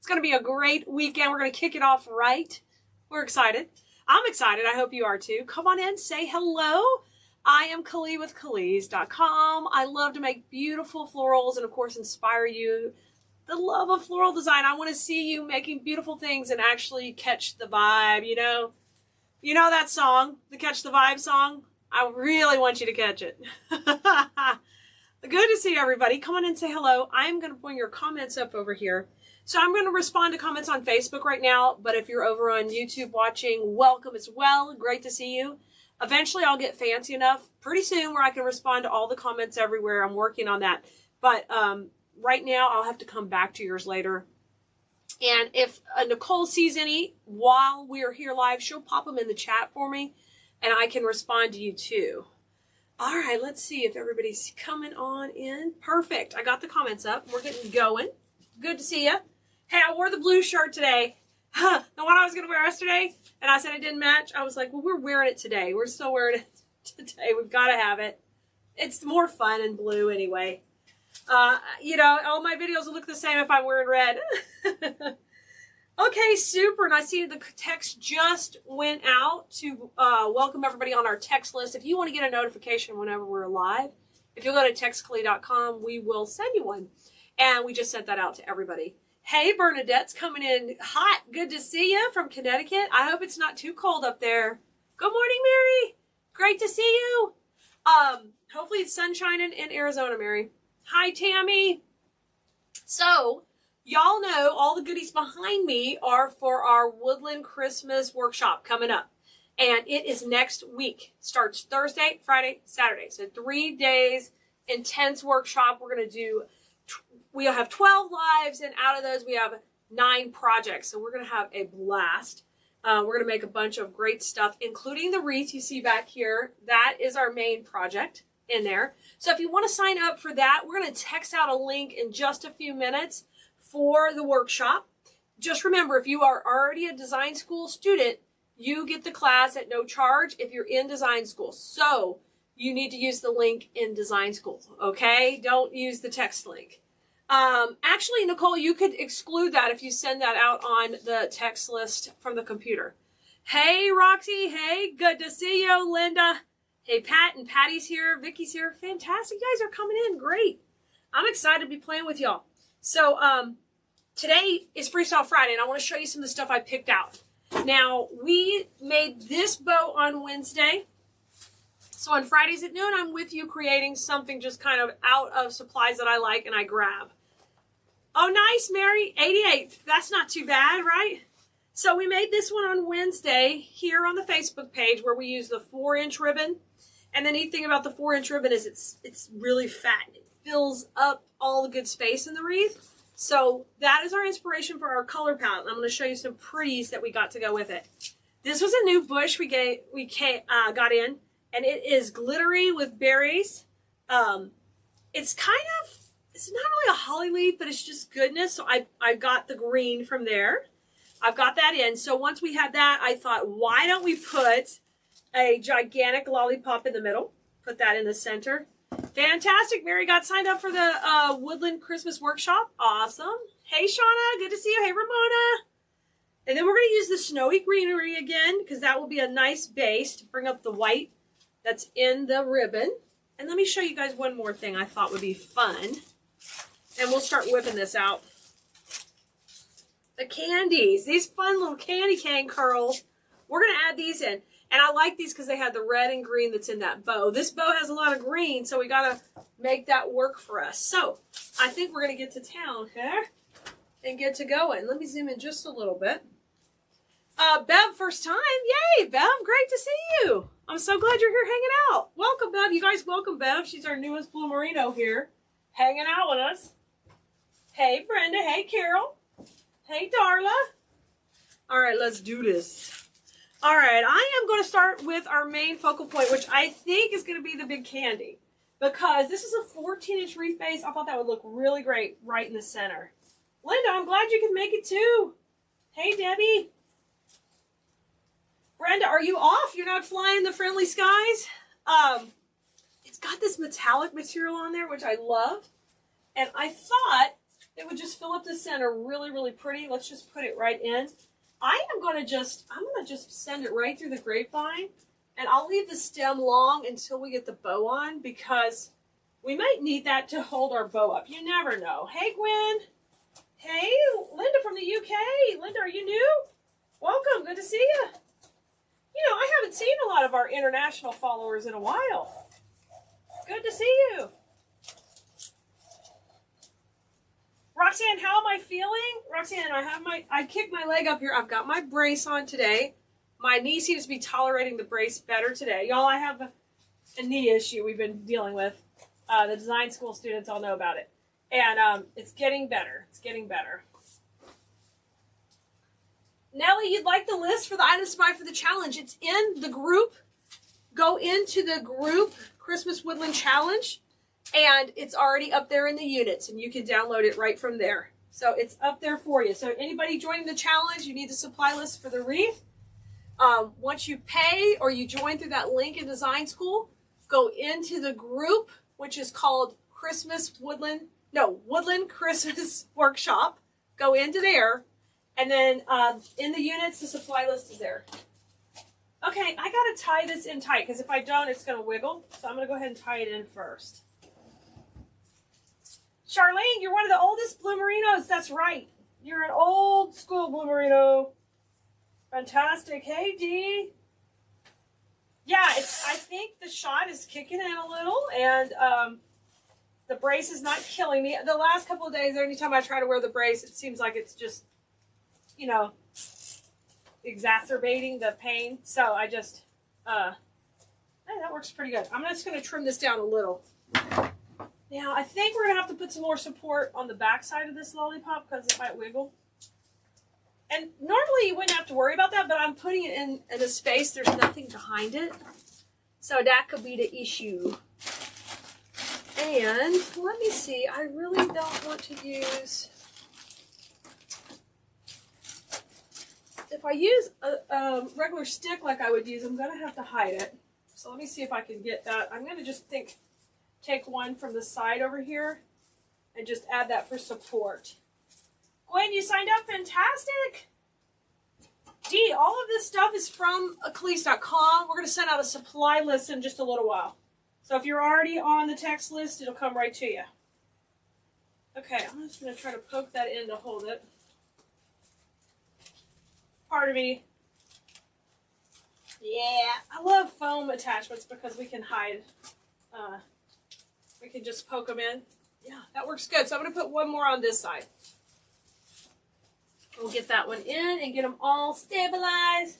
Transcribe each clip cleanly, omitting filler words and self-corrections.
It's going to be a great weekend. We're going to kick it off right. We're excited. I'm excited. I hope you are too. Come on in, say hello. I am Keleas with Keleas.com. I love to make beautiful florals and, of course, inspire you. The love of floral design. I want to see you making beautiful things and actually catch the vibe, you know that song, the Catch the Vibe song? I really want you to catch it. Good to see everybody. Come on in and say hello. I'm going to bring your comments up over here. So I'm going to respond to comments on Facebook right now, but if you're over on YouTube watching, welcome as well. Great to see you. Eventually I'll get fancy enough pretty soon where I can respond to all the comments everywhere. I'm working on that. But right now I'll have to come back to yours later. And if Nicole sees any while we're here live, she'll pop them in the chat for me and I can respond to you too. All right, let's see if everybody's coming on in. Perfect. I got the comments up. We're getting going. Good to see you. Hey, I wore the blue shirt today. The one I was going to wear yesterday. And I said it didn't match. I was like, well, we're wearing it today. We're still wearing it today. We've got to have it. It's more fun in blue anyway. All my videos will look the same if I'm wearing red. Okay, super. And I see the text just went out to welcome everybody on our text list. If you want to get a notification whenever we're live, if you'll go to textkele.com, we will send you one. And we just sent that out to everybody. Hey, Bernadette's coming in hot. Good to see you from Connecticut. I hope it's not too cold up there. Good morning, Mary. Great to see you. Hopefully it's sunshine in Arizona, Mary. Hi, Tammy. So, y'all know all the goodies behind me are for our Woodland Christmas workshop coming up. And it is next week. Starts Thursday, Friday, Saturday. So 3 days, intense workshop. We're going to do, we'll have 12 lives, and out of those we have 9 projects. So we're going to have a blast. We're going to make a bunch of great stuff, including the wreath you see back here. That is our main project in there. So if you want to sign up for that, we're going to text out a link in just a few minutes for the workshop. Just remember, if you are already a design school student, you get the class at no charge if you're in design school. So you need to use the link in design school, okay? Don't use the text link. Actually, Nicole, you could exclude that if you send that out on the text list from the computer. Hey, Roxy. Hey, good to see you, Linda. Hey, Pat and Patty's here. Vicky's here. Fantastic. You guys are coming in. Great. I'm excited to be playing with y'all. So, today is Freestyle Friday, and I want to show you some of the stuff I picked out. Now, we made this bow on Wednesday. So on Fridays at noon, I'm with you creating something just kind of out of supplies that I like and I grab. Oh, nice, Mary. 88th. That's not too bad, right? So we made this one on Wednesday here on the Facebook page where we use the 4-inch ribbon. And the neat thing about the 4-inch ribbon is it's really fat. It fills up all the good space in the wreath. So that is our inspiration for our color palette. And I'm going to show you some pretties that we got to go with it. This was a new bush we got in. And it is glittery with berries. It's not really a holly leaf, but it's just goodness. So I got the green from there. I've got that in. So once we had that, I thought, why don't we put a gigantic lollipop in the middle? Put that in the center. Fantastic. Mary got signed up for the Woodland Christmas Workshop. Awesome. Hey, Shauna. Good to see you. Hey, Ramona. And then we're going to use the snowy greenery again because that will be a nice base to bring up the white that's in the ribbon. And let me show you guys one more thing I thought would be fun. And we'll start whipping this out. The candies. These fun little candy cane curls. We're going to add these in. And I like these because they have the red and green that's in that bow. This bow has a lot of green, so we got to make that work for us. So I think we're going to get to town here and get to going. Let me zoom in just a little bit. Bev, first time. Yay, Bev. Great to see you. I'm so glad you're here hanging out. Welcome, Bev. You guys welcome Bev. She's our newest Blue Merino here, hanging out with us. Hey, Brenda. Hey, Carol. Hey, Darla. All right, let's do this. All right, I am going to start with our main focal point, which I think is going to be the big candy, because this is a 14-inch wreath base. I thought that would look really great right in the center. Linda, I'm glad you can make it too. Hey, Debbie. Brenda, are you off? You're not flying the friendly skies? It's got this metallic material on there, which I love. And I thought It would just fill up the center really, really pretty. Let's just put it right in. I'm gonna just send it right through the grapevine, and I'll leave the stem long until we get the bow on, because we might need that to hold our bow up. You never know. Hey, Gwen. Hey, Linda from the UK. Linda, are you new? Welcome. Good to see you. You know, I haven't seen a lot of our international followers in a while. Good to see you. Roxanne, how am I feeling? Roxanne, I kicked my leg up here. I've got my brace on today. My knee seems to be tolerating the brace better today. Y'all, I have a knee issue we've been dealing with. The design school students all know about it. And it's getting better. It's getting better. Nellie, you'd like the list for the items to buy for the challenge. It's in the group. Go into the group, Christmas Woodland Challenge. And it's already up there in the units, and you can download it right from there. So it's up there for you. So anybody joining the challenge, you need the supply list for the wreath. Once you pay or you join through that link in Design School, go into the group, which is called Woodland Christmas Workshop. Go into there, and then in the units, the supply list is there. Okay, I gotta tie this in tight, because if I don't, it's gonna wiggle. So I'm gonna go ahead and tie it in first. Charlene, you're one of the oldest Bloomerinos. That's right. You're an old school Bloomerino. Fantastic. Hey, Dee. Yeah, I think the shot is kicking in a little, and the brace is not killing me. The last couple of days, anytime I try to wear the brace, it seems like it's just, you know, exacerbating the pain. So I just, hey, that works pretty good. I'm just going to trim this down a little. Now, I think we're going to have to put some more support on the back side of this lollipop, because it might wiggle. And normally you wouldn't have to worry about that, but I'm putting it in a space. There's nothing behind it. So that could be the issue. And let me see. I really don't want to use... If I use a regular stick like I would use, I'm going to have to hide it. So let me see if I can get that. I'm going to just take one from the side over here and just add that for support. Gwen, you signed up. Fantastic. Dee, all of this stuff is from Keleas.com. We're going to send out a supply list in just a little while. So if you're already on the text list, it'll come right to you. Okay, I'm just going to try to poke that in to hold it. Pardon me. Yeah, I love foam attachments because we can hide. We can just poke them in. Yeah, that works good. So I'm going to put one more on this side. We'll get that one in and get them all stabilized.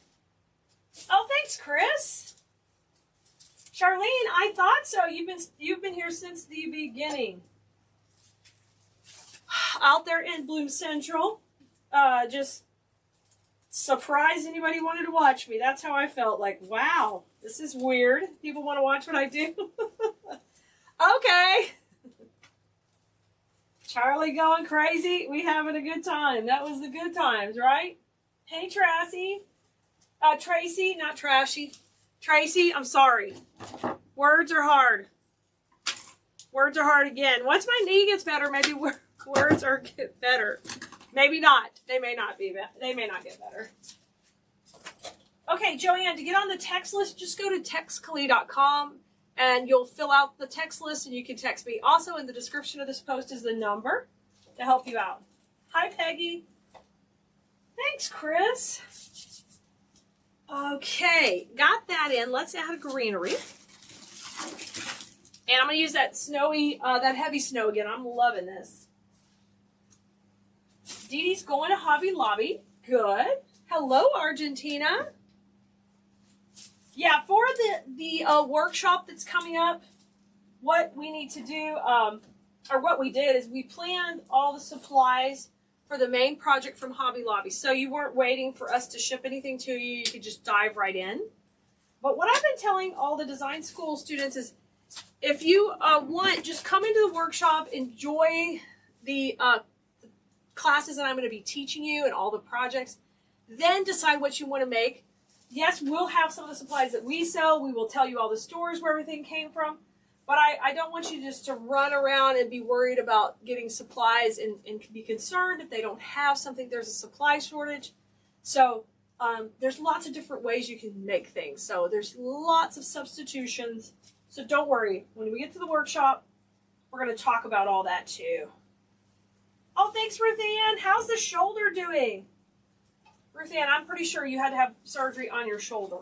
Oh, thanks, Chris. Charlene, I thought so. You've been here since the beginning. Out there in Bloom Central, just surprised anybody wanted to watch me. That's how I felt. Like, wow, this is weird. People want to watch what I do. Okay. Charlie going crazy. We having a good time. That was the good times, right? Hey, Tracy. Tracy, not Trashy. Tracy, I'm sorry. Words are hard. Words are hard again. Once my knee gets better, maybe words are get better. Maybe not. They may not be. They may not get better. Okay, Joanne, to get on the text list, just go to textkeleas.com. And you'll fill out the text list and you can text me. Also in the description of this post is the number to help you out. Hi, Peggy. Thanks, Chris. Okay, got that in. Let's add a greenery. And I'm going to use that snowy, that heavy snow again. I'm loving this. Dee Dee's going to Hobby Lobby. Good. Hello, Argentina. Yeah, for the workshop that's coming up, what we need to do, or what we did, is we planned all the supplies for the main project from Hobby Lobby. So you weren't waiting for us to ship anything to you. You could just dive right in. But what I've been telling all the design school students is, if you want, just come into the workshop, enjoy the classes that I'm going to be teaching you and all the projects, then decide what you want to make. Yes, we'll have some of the supplies that we sell. We will tell you all the stores where everything came from. But I don't want you just to run around and be worried about getting supplies and be concerned if they don't have something. There's a supply shortage. So there's lots of different ways you can make things. So there's lots of substitutions. So don't worry. When we get to the workshop, we're going to talk about all that too. Oh, thanks, Ruth Ann. How's the shoulder doing? Ruth Ann, I'm pretty sure you had to have surgery on your shoulder.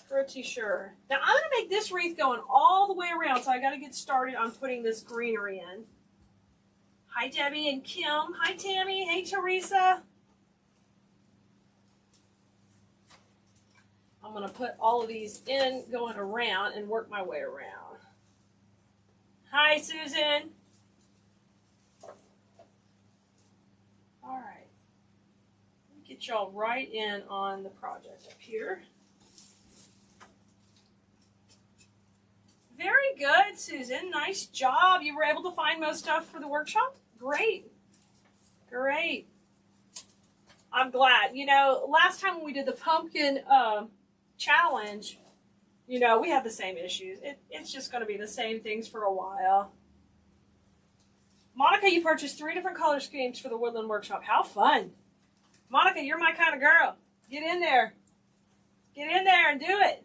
Pretty sure. Now, I'm going to make this wreath going all the way around, so I got to get started on putting this greenery in. Hi, Debbie and Kim. Hi, Tammy. Hey, Teresa. I'm going to put all of these in going around and work my way around. Hi, Susan. All right. Let me get y'all right in on the project up here. Very good, Susan. Nice job. You were able to find most stuff for the workshop? Great. Great. I'm glad. You know, last time when we did the pumpkin challenge, you know, we had the same issues. It's just going to be the same things for a while. Monica, you purchased 3 different color schemes for the woodland workshop. How fun. Monica, you're my kind of girl. Get in there. Get in there and do it.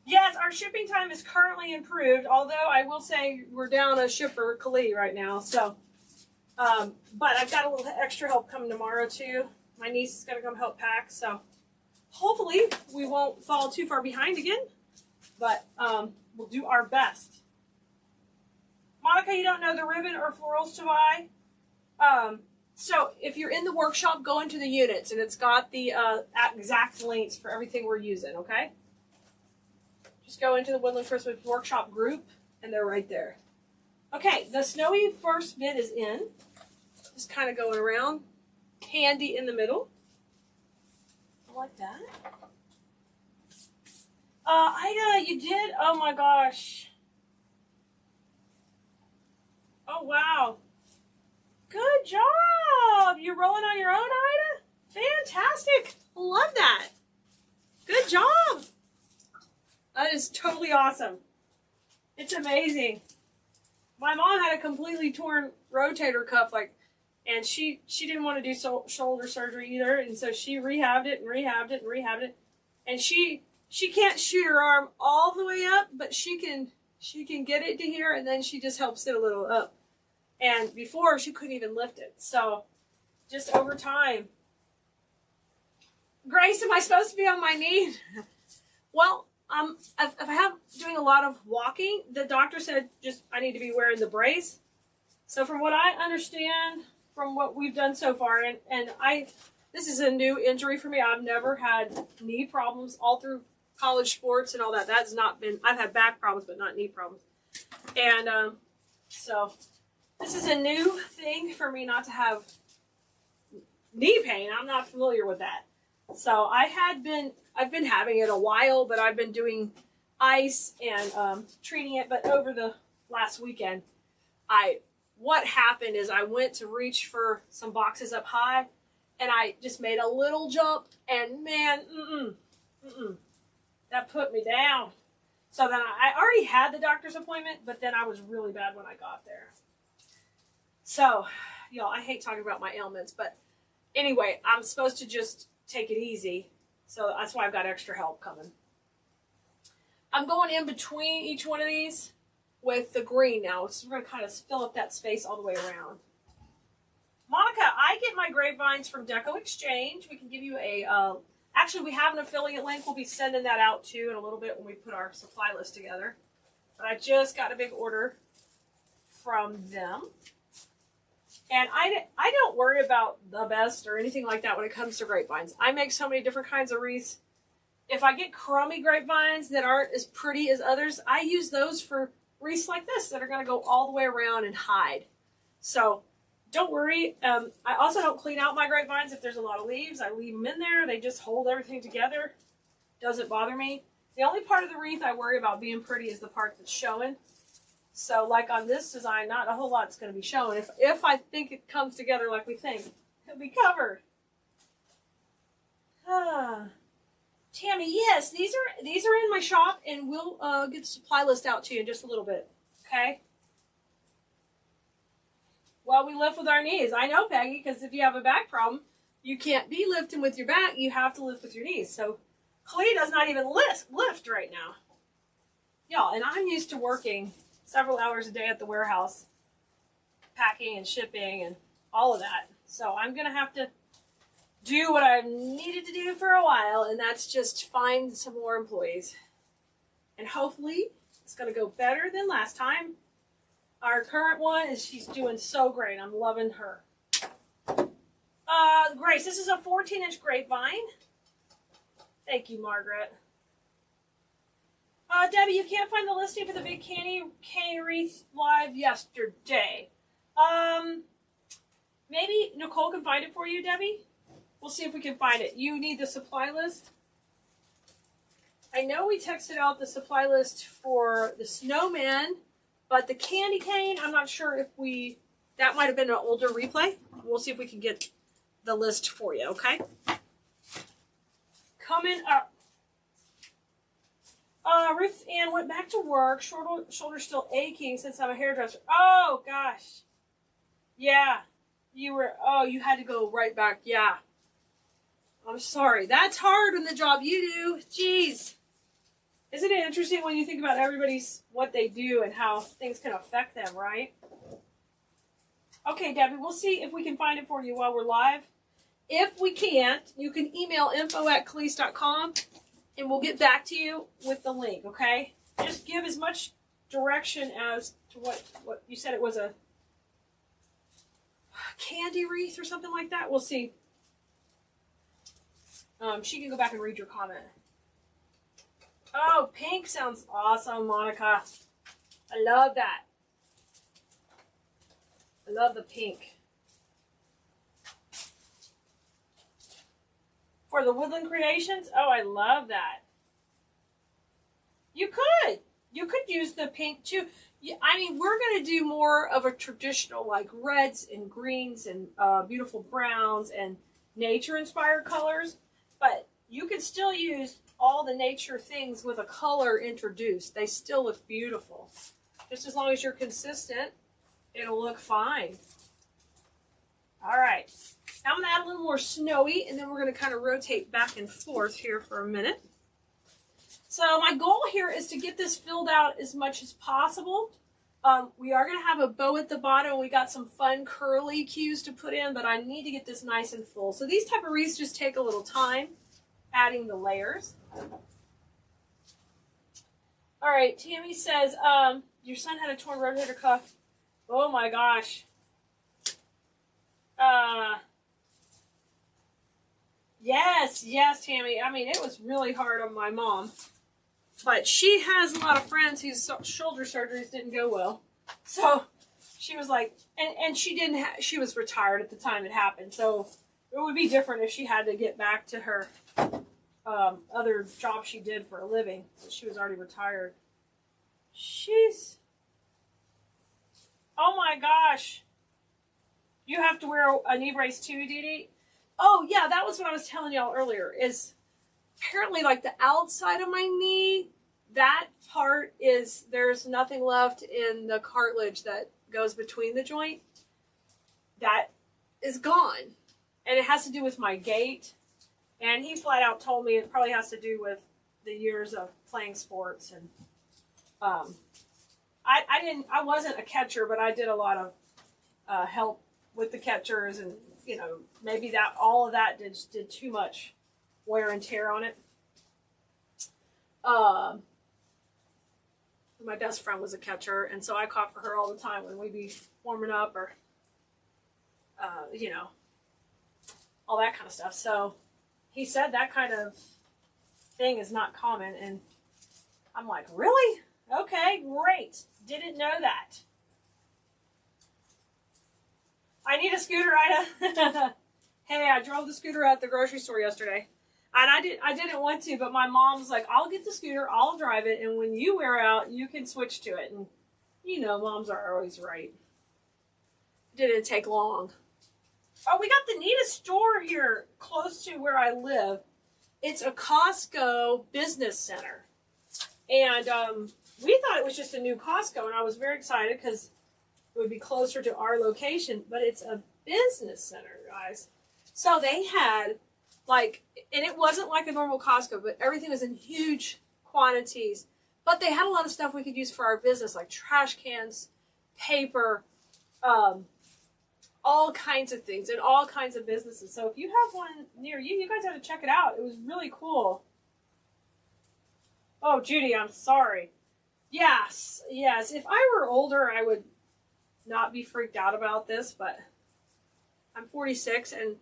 Yes, our shipping time is currently improved, although I will say we're down a shipper, Keleas, right now. So, but I've got a little extra help coming tomorrow, too. My niece is going to come help pack, so hopefully we won't fall too far behind again, but we'll do our best. Monica, you don't know the ribbon or florals to buy? So if you're in the workshop, go into the units, and it's got the exact links for everything we're using, okay? Just go into the Woodland Christmas Workshop group, and they're right there. Okay, the snowy first bit is in. Just kind of going around. Candy in the middle. I like that. Ida, you did? Oh my gosh. Oh, wow. Good job. You're rolling on your own, Ida? Fantastic. Love that. Good job. That is totally awesome. It's amazing. My mom had a completely torn rotator cuff, and she didn't want to do shoulder surgery either, and so she rehabbed it and rehabbed it and rehabbed it. And she can't shoot her arm all the way up, but she can get it to here, and then she just helps it a little up. And before, she couldn't even lift it. So just over time. Grace, am I supposed to be on my knee? Well, if I have doing a lot of walking, the doctor said I need to be wearing the brace. So from what I understand, from what we've done so far, and this is a new injury for me. I've never had knee problems all through college sports and all that. That's not been, I've had back problems, but not knee problems. And so this is a new thing for me not to have knee pain. I'm not familiar with that. So I've been having it a while, but I've been doing ice and treating it. But over the last weekend, what happened is I went to reach for some boxes up high, and I just made a little jump, and man, that put me down. So then I already had the doctor's appointment, but then I was really bad when I got there. So, y'all, I hate talking about my ailments, but anyway, I'm supposed to just take it easy. So that's why I've got extra help coming. I'm going in between each one of these with the green now. So we're going to kind of fill up that space all the way around. Monica, I get my grapevines from Deco Exchange. We can give you actually we have an affiliate link. We'll be sending that out too in a little bit when we put our supply list together. But I just got a big order from them. And I don't worry about the best or anything like that when it comes to grapevines. I make so many different kinds of wreaths. If I get crummy grapevines that aren't as pretty as others, I use those for wreaths like this that are going to go all the way around and hide. So don't worry. I also don't clean out my grapevines if there's a lot of leaves. I leave them in there. They just hold everything together. Doesn't bother me. The only part of the wreath I worry about being pretty is the part that's showing. So like on this design, not a whole lot's going to be shown. If I think it comes together like we think, it'll be covered. Tammy, yes, these are in my shop, and we'll get the supply list out to you in just a little bit. Okay. Well, we lift with our knees. I know, Peggy, because if you have a back problem, you can't be lifting with your back. You have to lift with your knees. So Keleas does not even lift right now. Y'all, and I'm used to working several hours a day at the warehouse, packing and shipping and all of that. So I'm going to have to do what I've needed to do for a while, and that's just find some more employees. And hopefully it's going to go better than last time. Our current one she's doing so great. I'm loving her. Grace, this is a 14-inch grapevine. Thank you, Margaret. Debbie, you can't find the listing for the big candy Wreath live yesterday. Maybe Nicole can find it for you, Debbie. We'll see if we can find it. You need the supply list. I know we texted out the supply list for the snowman, but the candy cane, I'm not sure if that might have been an older replay. We'll see if we can get the list for you, okay? Coming up. Ruth Ann went back to work. Shoulder still aching since I'm a hairdresser. Oh, gosh. Yeah. You had to go right back. Yeah. I'm sorry. That's hard in the job you do. Jeez. Isn't it interesting when you think about what they do and how things can affect them, right? Okay, Debbie, we'll see if we can find it for you while we're live. If we can't, you can email info@keleas.com and we'll get back to you with the link, okay? Just give as much direction as to what you said. It was a candy wreath or something like that. We'll see. She can go back and read your comment. Oh, pink sounds awesome, Monica. I love that. I love the pink. For the woodland creations? Oh, I love that. You could use the pink too. I mean, we're going to do more of a traditional, like reds and greens and beautiful browns and nature-inspired colors. But you can still use all the nature things with a color introduced. They still look beautiful. Just as long as you're consistent, it'll look fine. All right. Now I'm going to add a little more snowy, and then we're going to kind of rotate back and forth here for a minute. So my goal here is to get this filled out as much as possible. We are going to have a bow at the bottom. We got some fun curly cues to put in, but I need to get this nice and full. So these type of wreaths just take a little time adding the layers. All right, Tammy says, your son had a torn rotator cuff. Oh my gosh. Yes, Tammy. I mean, it was really hard on my mom. But she has a lot of friends whose shoulder surgeries didn't go well. So she was like, and she was retired at the time it happened. So it would be different if she had to get back to her other job she did for a living. She was already retired. Oh my gosh. You have to wear a knee brace too, Dee Dee? Oh yeah, that was what I was telling y'all earlier, is apparently like the outside of my knee, that part there's nothing left in the cartilage that goes between the joint. That is gone. And it has to do with my gait. And he flat out told me it probably has to do with the years of playing sports. And I wasn't a catcher, but I did a lot of help with the catchers, and you know, maybe all of that did too much wear and tear on it. My best friend was a catcher, and so I caught for her all the time when we'd be warming up or, you know, all that kind of stuff. So he said that kind of thing is not common, and I'm like, really? Okay, great. Didn't know that. I need a scooter, Ida. Hey, I drove the scooter at the grocery store yesterday. And I didn't want to, but my mom's like, I'll get the scooter, I'll drive it, and when you wear out, you can switch to it. And, you know, moms are always right. Didn't take long. Oh, we got the neatest store here close to where I live. It's a Costco business center. And we thought it was just a new Costco, and I was very excited because it would be closer to our location, but it's a business center, guys. So they had, like, and it wasn't like a normal Costco, but everything was in huge quantities. But they had a lot of stuff we could use for our business, like trash cans, paper, all kinds of things, and all kinds of businesses. So if you have one near you, you guys have to check it out. It was really cool. Oh, Judy, I'm sorry. Yes, yes. If I were older, I would not be freaked out about this, but I'm 46, and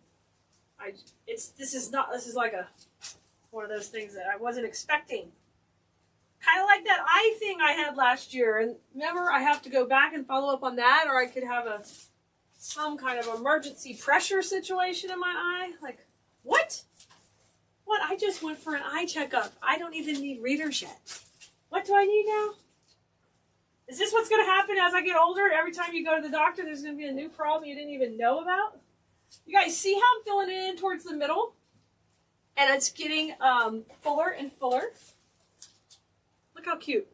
this is like one of those things that I wasn't expecting. Kind of like that eye thing I had last year, and remember, I have to go back and follow up on that, or I could have some kind of emergency pressure situation in my eye. Like, what? What? I just went for an eye checkup. I don't even need readers yet. What do I need now? Is this what's going to happen as I get older? Every time you go to the doctor, there's going to be a new problem you didn't even know about? You guys see how I'm filling it in towards the middle? And it's getting fuller and fuller. Look how cute.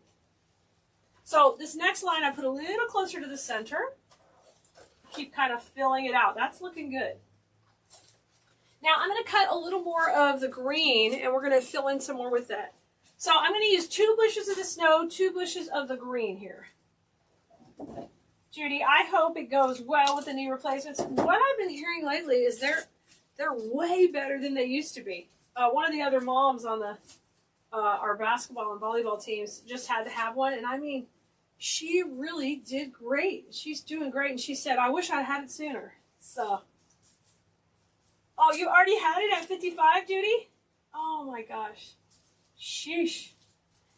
So this next line I put a little closer to the center. Keep kind of filling it out. That's looking good. Now I'm going to cut a little more of the green, and we're going to fill in some more with that. So I'm going to use 2 bushes of the snow, 2 bushes of the green here. Judy, I hope it goes well with the knee replacements. What I've been hearing lately is they're way better than they used to be. One of the other moms on our basketball and volleyball teams just had to have one, and I mean, she really did great. She's doing great, and she said, I wish I had it sooner. So, oh, you already had it at 55, Judy? Oh my gosh. Sheesh.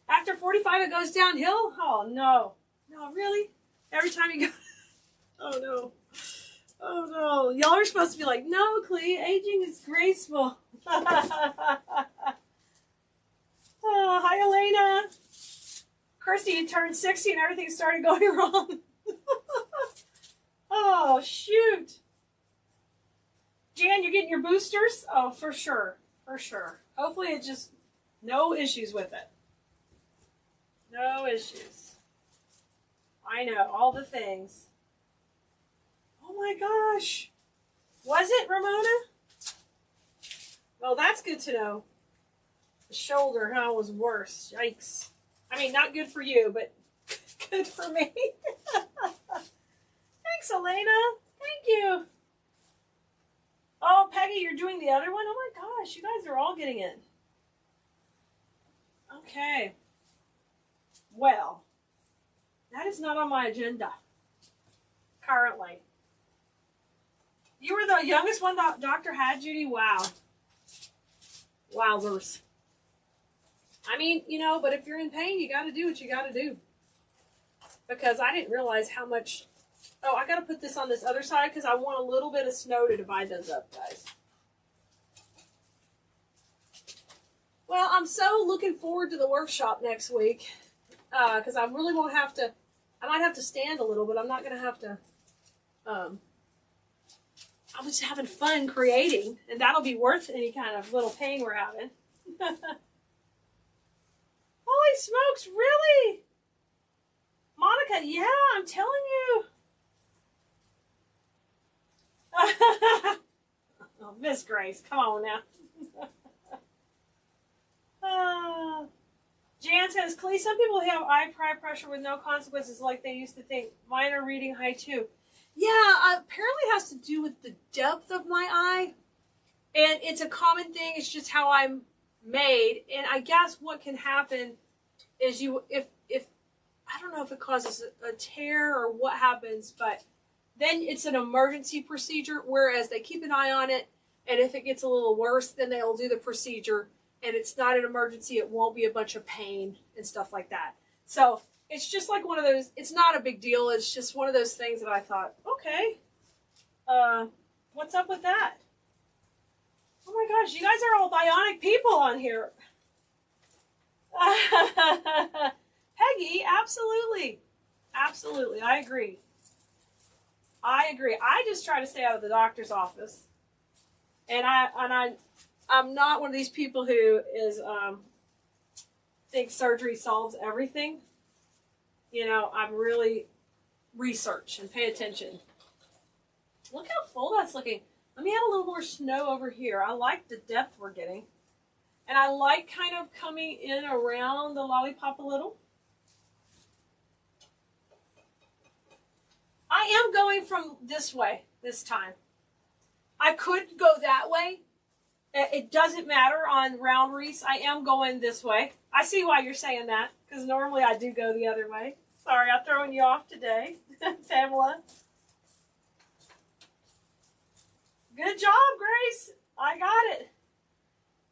After 45, it goes downhill? Oh, no. No, really? Every time you go... Oh, no. Oh, no. Y'all are supposed to be like, no, Klee, aging is graceful. Oh, hi, Elena. Christy, you turned 60 and everything started going wrong. Oh, shoot. Jan, you're getting your boosters? Oh, for sure. For sure. Hopefully it just... No issues with it. No issues. I know, all the things. Oh my gosh. Was it, Ramona? Well, that's good to know. The shoulder, huh, was worse. Yikes. I mean, not good for you, but good for me. Thanks, Elena. Thank you. Oh, Peggy, you're doing the other one? Oh my gosh, you guys are all getting it. Okay. Well, that is not on my agenda currently. You were the youngest one the doctor had, Judy? Wow. Wowzers. I mean, you know, but if you're in pain, you got to do what you got to do. Because I didn't realize how much... Oh, I got to put this on this other side because I want a little bit of snow to divide those up, guys. Well, I'm so looking forward to the workshop next week because I really won't have to... I might have to stand a little, but I'm not going to have to... I'm just having fun creating, and that'll be worth any kind of little pain we're having. Holy smokes, really? Monica, yeah, I'm telling you. Oh, Miss Grace, come on now. Jan says, Klee, some people have eye pressure with no consequences like they used to think. Mine are reading high too. Yeah, apparently it has to do with the depth of my eye. And it's a common thing. It's just how I'm made. And I guess what can happen is if I don't know if it causes a tear or what happens, but then it's an emergency procedure, whereas they keep an eye on it. And if it gets a little worse, then they'll do the procedure. And it's not an emergency. It won't be a bunch of pain and stuff like that. So it's just like one of those, it's not a big deal. It's just one of those things that I thought, okay, what's up with that? Oh my gosh, you guys are all bionic people on here. Peggy, absolutely. Absolutely, I agree. I agree. I just try to stay out of the doctor's office. And I I'm not one of these people who is thinks surgery solves everything. You know, I'm really research and pay attention. Look how full that's looking. Let me add a little more snow over here. I like the depth we're getting. And I like kind of coming in around the lollipop a little. I am going from this way this time. I could go that way. It doesn't matter on round wreaths. I am going this way. I see why you're saying that, because normally I do go the other way. Sorry, I'm throwing you off today, Pamela. Good job, Grace. I got it.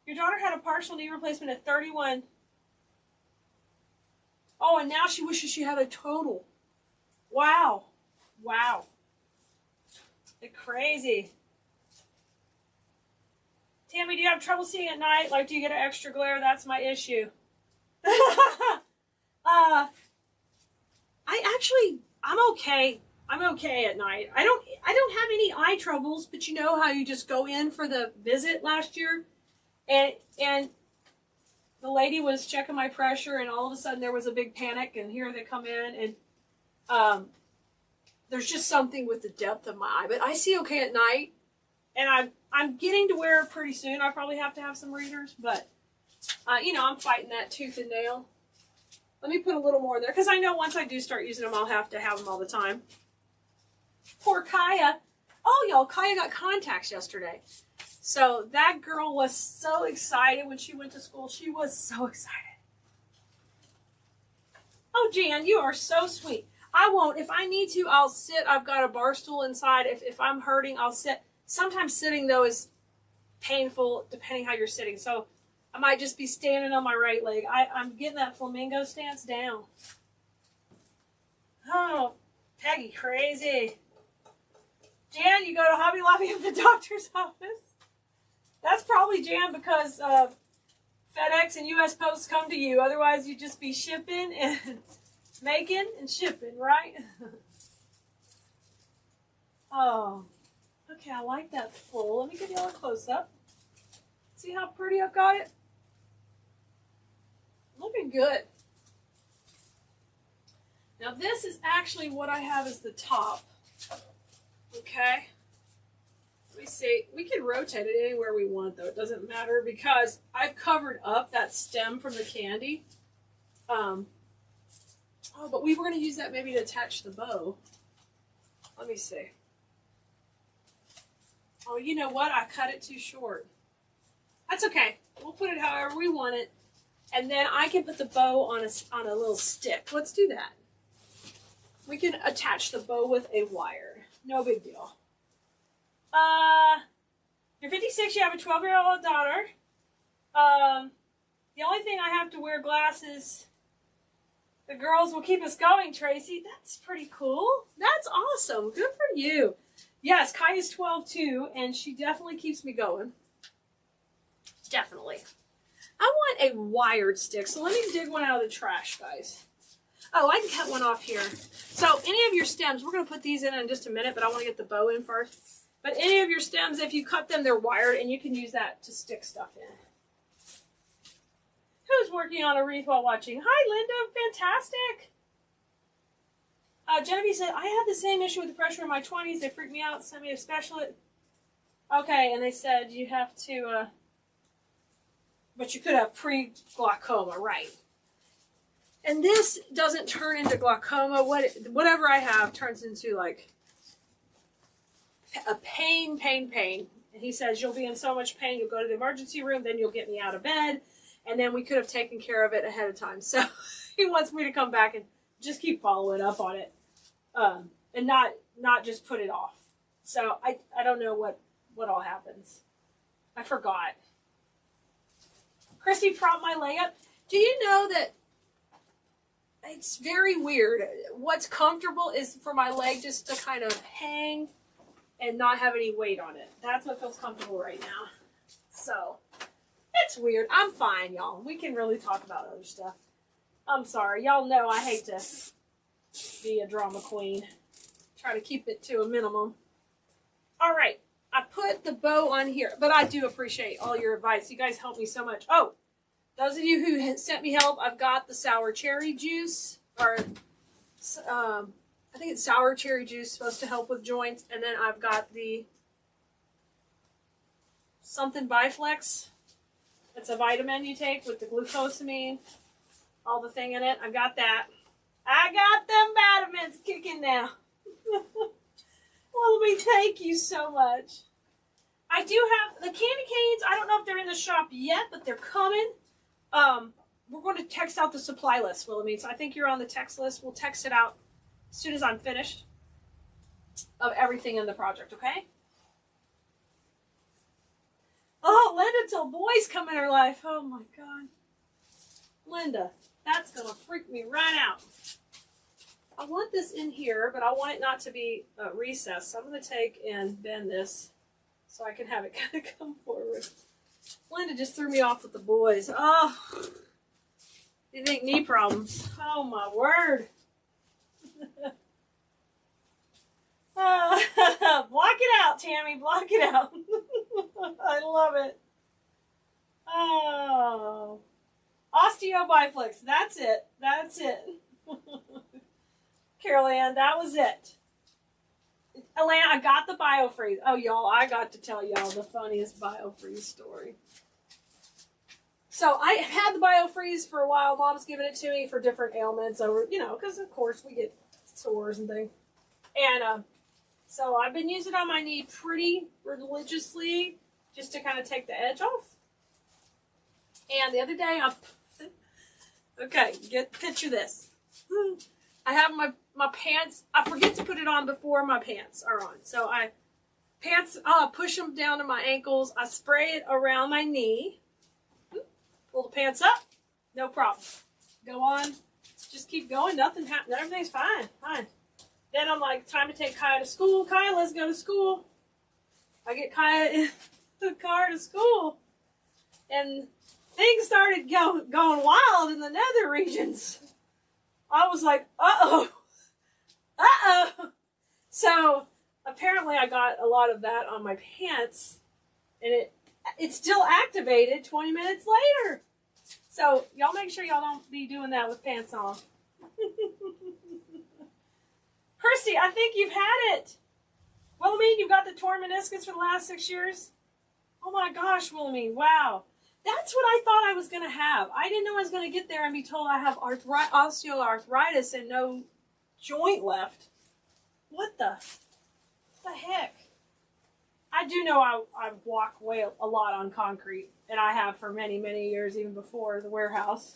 Your daughter had a partial knee replacement at 31. Oh, and now she wishes she had a total. Wow. Wow. It's crazy. Tammy, do you have trouble seeing at night? Like, do you get an extra glare? That's my issue. I'm okay. I'm okay at night. I don't have any eye troubles, but you know how you just go in for the visit last year, and the lady was checking my pressure, and all of a sudden there was a big panic, and here they come in, and there's just something with the depth of my eye, but I see okay at night, and I'm getting to wear it pretty soon. I probably have to have some readers, but you know, I'm fighting that tooth and nail. Let me put a little more in there, because I know once I do start using them, I'll have to have them all the time. Poor Kaya. Oh, y'all, Kaya got contacts yesterday. So that girl was so excited when she went to school. She was so excited. Oh, Jan, you are so sweet. I won't. If I need to, I'll sit. I've got a bar stool inside. If I'm hurting, I'll sit. Sometimes sitting, though, is painful depending how you're sitting. So I might just be standing on my right leg. I'm getting that flamingo stance down. Oh, Peggy, crazy. Jan, you go to Hobby Lobby at the doctor's office. That's probably, Jan, because FedEx and U.S. Post come to you. Otherwise, you'd just be shipping and making and shipping, right? Oh, okay, I like that full. Let me give you all a close-up. See how pretty I've got it? Looking good. Now this is actually what I have as the top. Okay. Let me see. We can rotate it anywhere we want, though. It doesn't matter because I've covered up that stem from the candy. Oh, but we were going to use that maybe to attach the bow. Let me see. Oh, you know what? I cut it too short. That's okay. We'll put it however we want it. And then I can put the bow on a little stick. Let's do that. We can attach the bow with a wire. No big deal. You're 56. You have a 12-year-old daughter. The only thing I have to wear glasses. The girls will keep us going, Tracy. That's pretty cool. That's awesome. Good for you. Yes, Kaya's 12 too, and she definitely keeps me going. Definitely. I want a wired stick, so let me dig one out of the trash, guys. Oh, I can cut one off here. So any of your stems, we're going to put these in just a minute, but I want to get the bow in first. But any of your stems, if you cut them, they're wired, and you can use that to stick stuff in. Who's working on a wreath while watching? Hi, Linda. Fantastic. Genevieve said, I had the same issue with the pressure in my 20s. They freaked me out, sent me a specialist. Okay, and they said you have to... but you could have pre-glaucoma, right? And this doesn't turn into glaucoma. Whatever I have turns into like a pain. And he says, you'll be in so much pain, you'll go to the emergency room, then you'll get me out of bed. And then we could have taken care of it ahead of time. So he wants me to come back and just keep following up on it. And not just put it off. So I don't know what all happens. I forgot. Christy propped my leg up. Do you know that it's very weird? What's comfortable is for my leg just to kind of hang and not have any weight on it. That's what feels comfortable right now. So, it's weird. I'm fine, y'all. We can really talk about other stuff. I'm sorry. Y'all know I hate to be a drama queen. Try to keep it to a minimum. All right. I put the bow on here, but I do appreciate all your advice. You guys help me so much. Oh, those of you who sent me help, I've got the sour cherry juice, or I think it's sour cherry juice, supposed to help with joints. And then I've got the something Biflex. It's a vitamin you take with the glucosamine, all the thing in it. I've got that. I got them vitamins kicking now. Well, thank you so much. I do have the candy canes. I don't know if they're in the shop yet, but they're coming. We're going to text out the supply list, Wilhelmine. So I think you're on the text list. We'll text it out as soon as I'm finished of everything in the project, okay? Oh, Linda till boys come in her life. Oh my God. Linda, that's going to freak me right out. I want this in here, but I want it not to be recessed. So I'm going to take and bend this so I can have it kind of come forward. Linda just threw me off with the boys. Oh, you think knee problems? Oh my word. Block it out, Tammy. Block it out. I love it. Oh. Osteobiflex. That's it. That's it. Carol Ann, that was it. Alana, I got the BioFreeze. Oh, y'all, I got to tell y'all the funniest BioFreeze story. So I had the BioFreeze for a while. Mom's given it to me for different ailments over, you know, because of course we get sores and things. And so I've been using it on my knee pretty religiously just to kind of take the edge off. And the other day, okay, picture this. I have my pants. I forget to put it on before my pants are on. So I'll push them down to my ankles. I spray it around my knee. Pull the pants up. No problem. Go on. Just keep going. Nothing happened. Everything's fine. Fine. Then I'm like, time to take Kaya to school. Kaya, let's go to school. I get Kaya in the car to school. And things started going wild in the nether regions. I was like, uh-oh. Uh-oh. So apparently I got a lot of that on my pants. And it's still activated 20 minutes later. So y'all make sure y'all don't be doing that with pants on. Kirsty, I think you've had it. Wilhelmine, you've got the torn meniscus for the last 6 years? Oh my gosh, Wilhelmine, wow. That's what I thought I was going to have. I didn't know I was going to get there and be told I have osteoarthritis and no joint left. What the heck? I do know I walk a lot on concrete, and I have for many, many years, even before the warehouse.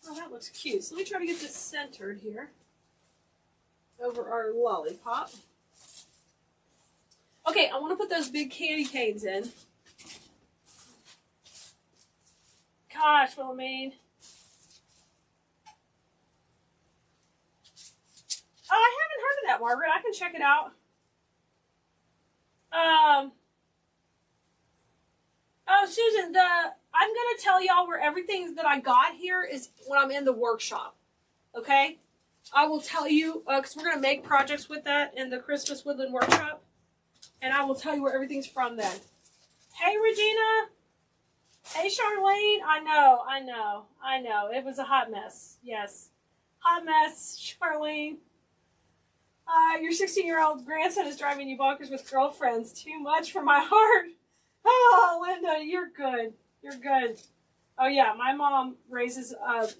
Oh, that looks cute. So let me try to get this centered here over our lollipop. Okay, I want to put those big candy canes in. Gosh, Wilhelmine. Oh, I haven't heard of that, Margaret. I can check it out. Oh, Susan, I'm going to tell y'all where everything that I got here is when I'm in the workshop. Okay? I will tell you, because we're going to make projects with that in the Christmas Woodland Workshop. And I will tell you where everything's from then. Hey, Regina. Hey, Charlene. I know. It was a hot mess. Yes. Hot mess, Charlene. Your 16-year-old grandson is driving you bonkers with girlfriends. Too much for my heart. Oh, Linda, you're good. You're good. Oh, yeah, my mom raises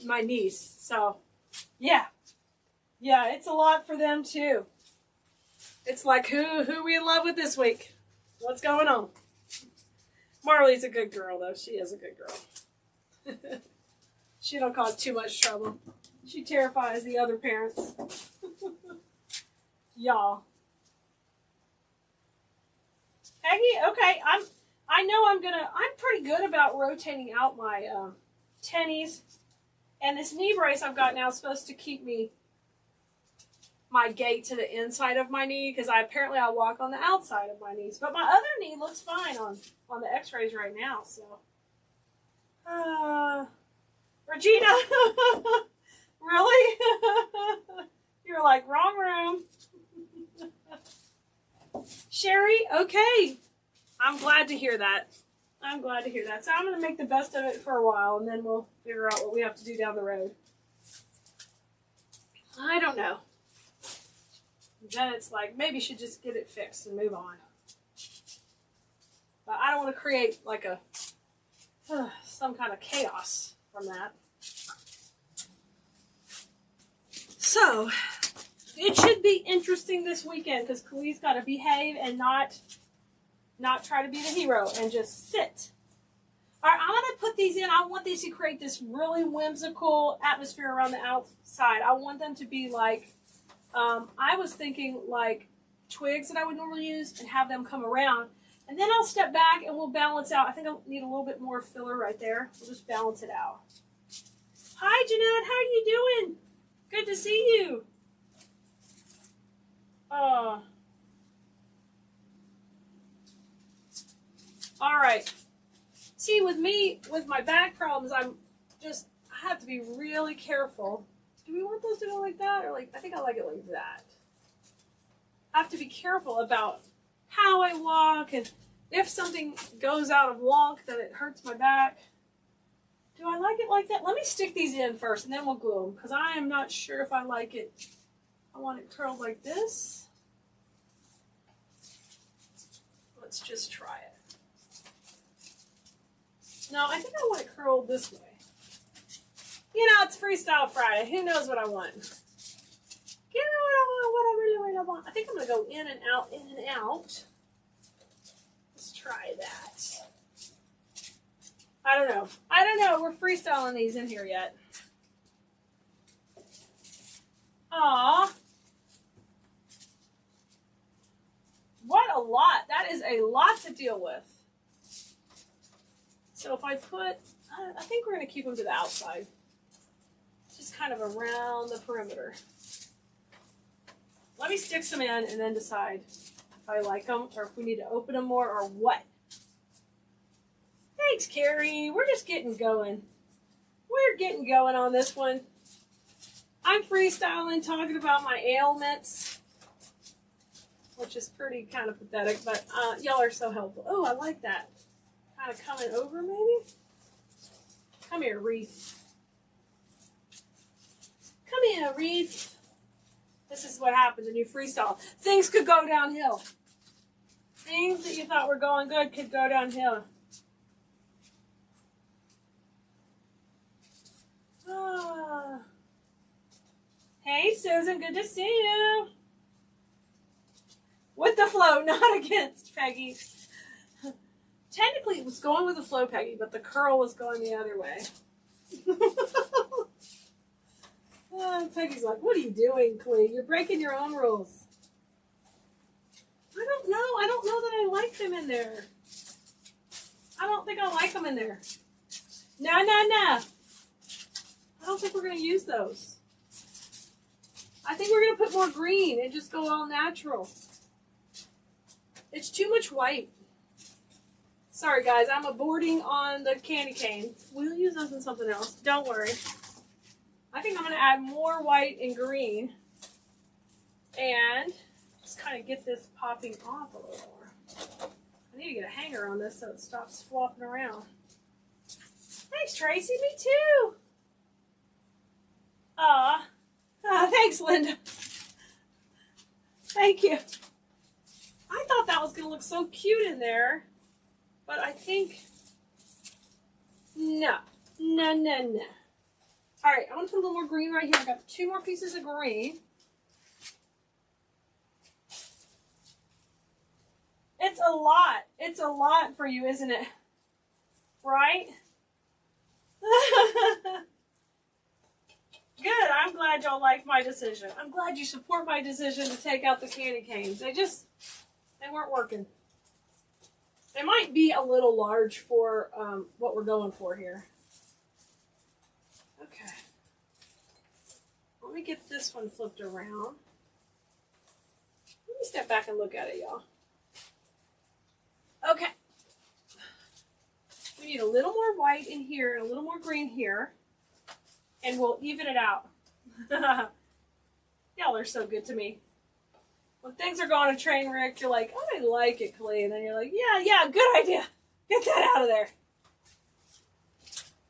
my niece. So, yeah. Yeah, it's a lot for them, too. It's like, who are we in love with this week? What's going on? Marley's a good girl, though. She is a good girl. She don't cause too much trouble. She terrifies the other parents. Y'all. Peggy, okay, I'm pretty good about rotating out my tennies. And this knee brace I've got now is supposed to keep my gait to the inside of my knee, because apparently I walk on the outside of my knees. But my other knee looks fine on the x-rays right now, so. Regina, really? You're like, wrong room. Sherry, okay. I'm glad to hear that. I'm glad to hear that. So I'm going to make the best of it for a while, and then we'll figure out what we have to do down the road. I don't know. Then it's like, maybe you should just get it fixed and move on. But I don't want to create like a some kind of chaos from that. So, it should be interesting this weekend because Keleas got to behave and not try to be the hero and just sit. All right, I'm going to put these in. I want these to create this really whimsical atmosphere around the outside. I want them to be like, I was thinking like twigs that I would normally use and have them come around. And then I'll step back and we'll balance out. I think I'll need a little bit more filler right there. We'll just balance it out. Hi, Jeanette. How are you doing? Good to see you. All right. See, with me, with my back problems, I have to be really careful. Do we want those to go like that? Or like, I think I like it like that. I have to be careful about how I walk, and if something goes out of walk, then it hurts my back. Do I like it like that? Let me stick these in first, and then we'll glue them, because I am not sure if I like it. I want it curled like this. Let's just try it. No, I think I want it curled this way. You know, it's Freestyle Friday. Who knows what I want? You know what I want, what I really want. I think I'm going to go in and out, in and out. Let's try that. I don't know. I don't know. We're freestyling these in here yet. Aw. What a lot. That is a lot to deal with. So if I put, I think we're going to keep them to the outside. Just kind of around the perimeter. Let me stick some in and then decide if I like them or if we need to open them more or what. Thanks, Carrie. We're just getting going. We're getting going on this one. I'm freestyling, talking about my ailments, which is pretty kind of pathetic, but y'all are so helpful. Oh, I like that. Kind of coming over, maybe? Come here, Wreath. Come here, Wreath. This is what happens when you freestyle. Things could go downhill. Things that you thought were going good could go downhill. Ah. Hey, Susan, good to see you. With the flow, not against, Peggy. Technically, it was going with the flow, Peggy, but the curl was going the other way. Peggy's like, what are you doing, Clee? You're breaking your own rules. I don't know. I don't know that I like them in there. I don't think I like them in there. No. I don't think we're going to use those. I think we're going to put more green and just go all natural. It's too much white. Sorry, guys. I'm aborting on the candy cane. We'll use those in something else. Don't worry. I think I'm going to add more white and green. And just kind of get this popping off a little more. I need to get a hanger on this so it stops flopping around. Thanks, Tracy. Me too. Thanks, Linda. Thank you. I thought that was going to look so cute in there. But I think, no. All right, I want to put a little more green right here. I've got 2 more pieces of green. It's a lot. It's a lot for you, isn't it? Right? Good. I'm glad y'all like my decision. I'm glad you support my decision to take out the candy canes. They weren't working. They might be a little large for what we're going for here. Okay. Let me get this one flipped around. Let me step back and look at it, y'all. Okay. We need a little more white in here and a little more green here. And we'll even it out. Y'all are so good to me. When things are going a train wreck, you're like, I like it, Keleas. And then you're like, yeah, good idea. Get that out of there.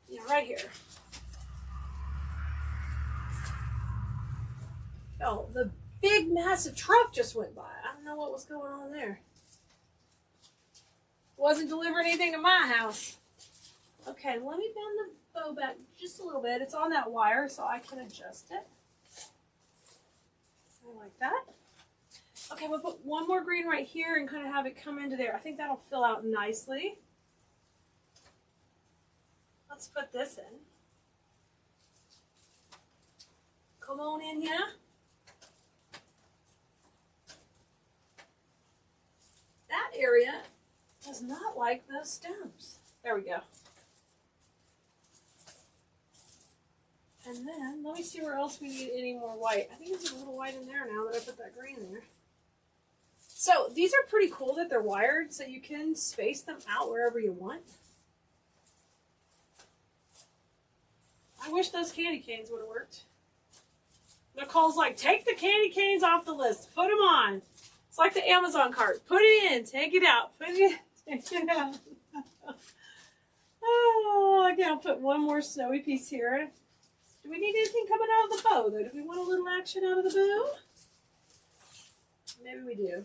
Yeah, right here. Oh, the big, massive truck just went by. I don't know what was going on there. Wasn't delivering anything to my house. Okay, let me bend the bow back just a little bit. It's on that wire, so I can adjust it. I like that. Okay, we'll put one more green right here and kind of have it come into there. I think that'll fill out nicely. Let's put this in. Come on in here. That area does not like those stems. There we go. And then, let me see where else we need any more white. I think there's a little white in there now that I put that green there. So, these are pretty cool that they're wired, so you can space them out wherever you want. I wish those candy canes would have worked. Nicole's like, take the candy canes off the list. Put them on. It's like the Amazon cart. Put it in. Take it out. Put it in. Take it out. Oh, okay, I'll put one more snowy piece here. Do we need anything coming out of the bow, though? Do we want a little action out of the bow? Maybe we do.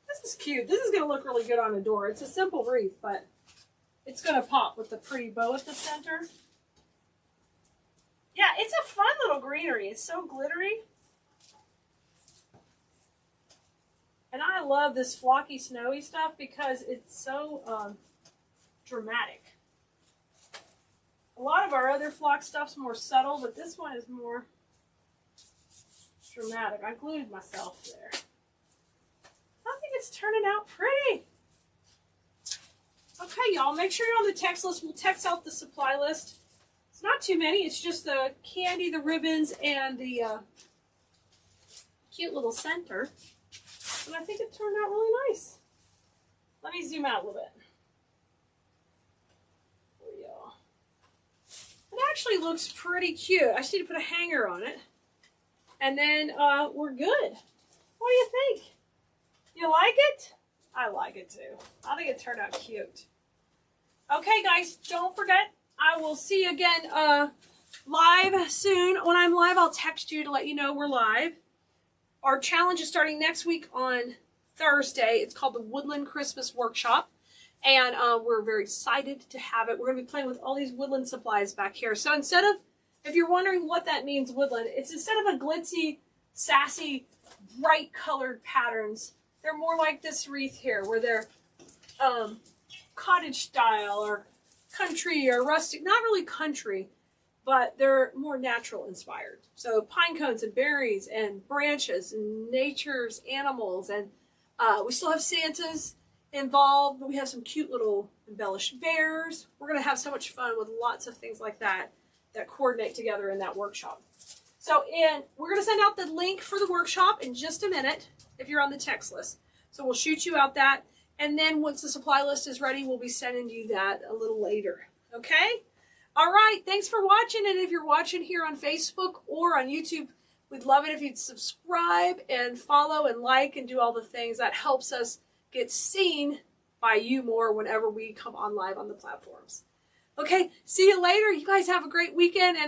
This is cute. This is going to look really good on a door. It's a simple wreath, but it's going to pop with the pretty bow at the center. Yeah, it's a fun little greenery. It's so glittery. And I love this flocky, snowy stuff because it's so dramatic. A lot of our other flock stuff's more subtle, but this one is more dramatic. I glued myself there. I think it's turning out pretty. Okay, y'all, make sure you're on the text list. We'll text out the supply list. It's not too many. It's just the candy, the ribbons, and the cute little center. And I think it turned out really nice. Let me zoom out a little bit. There we go. It actually looks pretty cute. I just need to put a hanger on it. And then we're good. What do you think? You like it? I like it too. I think it turned out cute. Okay, guys, don't forget, I will see you again live soon. When I'm live, I'll text you to let you know we're live. Our challenge is starting next week on Thursday. It's called the Woodland Christmas Workshop. And we're very excited to have it. We're going to be playing with all these woodland supplies back here. So instead of, if you're wondering what that means, woodland, it's instead of a glitzy, sassy, bright colored patterns, they're more like this wreath here, where they're cottage style or country or rustic. Not really country, but they're more natural inspired. So pine cones and berries and branches and nature's animals. And we still have Santas involved. We have some cute little embellished bears. We're going to have so much fun with lots of things like that that coordinate together in that workshop. So we're going to send out the link for the workshop in just a minute if you're on the text list. So we'll shoot you out that. And then once the supply list is ready, we'll be sending you that a little later. Okay? All right. Thanks for watching. And if you're watching here on Facebook or on YouTube, we'd love it if you'd subscribe and follow and like and do all the things. That helps us get seen by you more whenever we come on live on the platforms. Okay, see you later. You guys have a great weekend. And